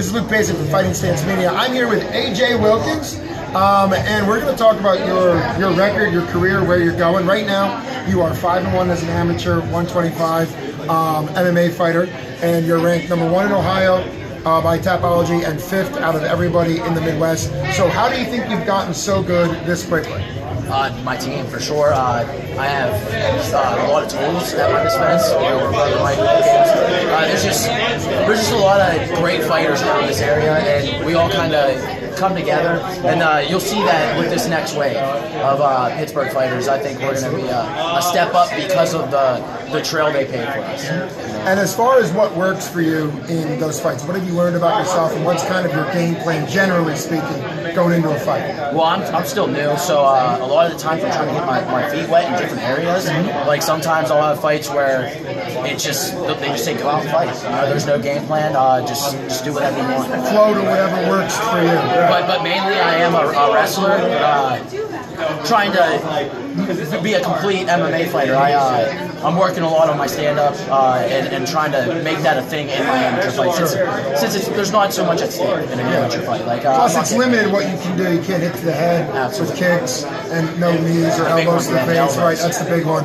This is Luke Payson from Fighting Stance Media. I'm here with AJ Wilkins, and we're going to talk about your record, your career, where you're going. Right now, you are 5-1 as an amateur, 125 MMA fighter, and you're ranked #1 in Ohio by Tapology and 5th out of everybody in the Midwest. So how do you think you've gotten so good this quickly? My team, for sure. I have a lot of tools at my dispense. We're brother Mike Wilkins. There's just a lot of great fighters around this area, and we all kind of come together. And you'll see that with this next wave of Pittsburgh fighters. I think we're going to be a step up because of the trail they paved for us. And as far as what works for you in those fights, what have you learned about yourself, and what's kind of your game plan, generally speaking, going into a fight? Well, I'm still new, so a lot of the times I'm trying to get my feet wet in different areas. Like sometimes I'll have fights where they just say go out and fight. There's no game plan. Just do whatever you want. Flow to whatever works for you. Right. But mainly I am a wrestler. Trying to be a complete MMA fighter. I'm working a lot on my stand-up and trying to make that a thing in my amateur fight. Since there's not so much at stake in an amateur fight. Plus, it's limited what you can do. You can't hit to the head with kicks and no knees or elbows to the face. Right, that's the big one.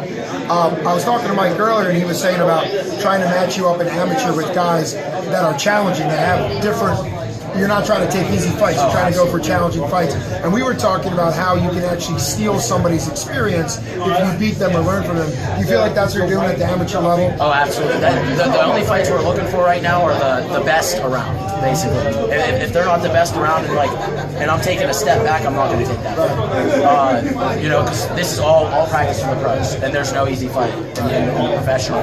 I was talking to Mike earlier, and he was saying about trying to match you up in amateur with guys that are challenging, that have different. You're not trying to take easy fights, you're trying to go for challenging fights. And we were talking about how you can actually steal somebody's experience if you beat them or learn from them. Do you feel like that's what you're doing at the amateur level? Oh, absolutely. The only fights we're looking for right now are the best around, basically. If they're not the best around, and I'm taking a step back, I'm not going to take that. Because this is all practice from the pros, and there's no easy fight in professional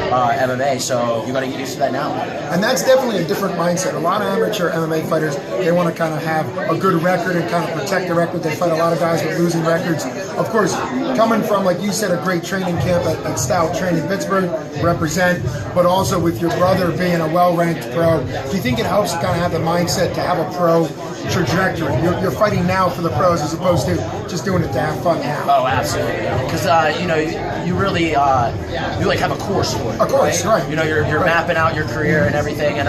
MMA, so you got to get used to that now. And that's definitely a different mindset. A lot of amateur MMA fighters, they want to kind of have a good record and kind of protect the record. They fight a lot of guys with losing records. Of course, coming from, like you said, a great training camp at Stout Training Pittsburgh, represent, but also with your brother being a well-ranked pro, do you think it helps to kind of have the mindset to have a pro trajectory? You're fighting now for the pros as opposed to just doing it to have fun now. Oh, absolutely. Because you really you like have a course for it. Of course, right. You're mapping out your career and everything,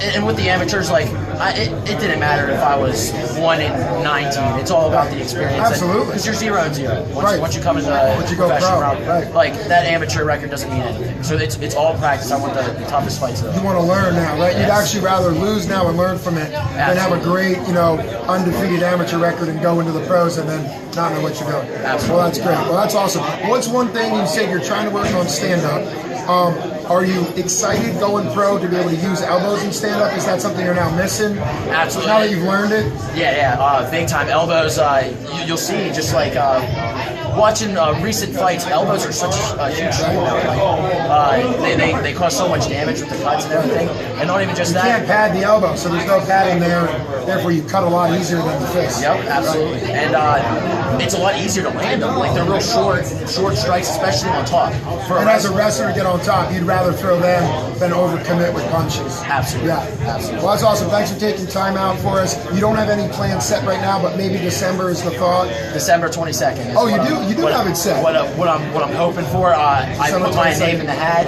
and with the amateurs, it didn't matter if I was 1 in 19. It's all about the experience. Absolutely. Because you're 0-0. Right. Once you come into the professional round, right. Like that amateur record doesn't mean anything. So it's all practice. I want the toughest fights though. You want to learn now, right? Yes. You'd actually rather lose now and learn from it than have a great, undefeated amateur record and go into the pros and then not know what you're doing. Absolutely. Well, that's great. Well, that's awesome. What's one thing you said you're trying to work on stand-up? Are you excited going pro to be able to use elbows in stand-up? Is that something you're now missing? Absolutely. Now that you've learned it? Yeah, big time. Elbows, you'll see just like watching recent fights, elbows are such a huge tool now. They cause so much damage with the cuts and everything. And not even just that. You can't pad the elbow, so there's no padding there, and therefore you cut a lot easier than the fist. Yep, absolutely. Right. And it's a lot easier to land them. Like they're real short strikes, especially on top. And as a wrestler to get on top, you'd rather throw them than overcommit with punches. Absolutely. Yeah. Absolutely. Well, that's awesome. Thanks for taking time out for us. You don't have any plans set right now, but maybe December is the thought. December 22nd. Oh, you do? You do have it set. What I'm hoping for. I put my name in the hat.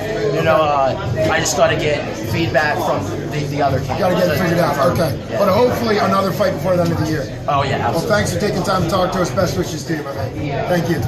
I just got to get feedback from the other camp. You got to get it figured out. Okay. Yeah. But hopefully another fight before the end of the year. Oh yeah. Absolutely. Well, thanks for taking time to talk to us. Best wishes to you, my man. Thank you.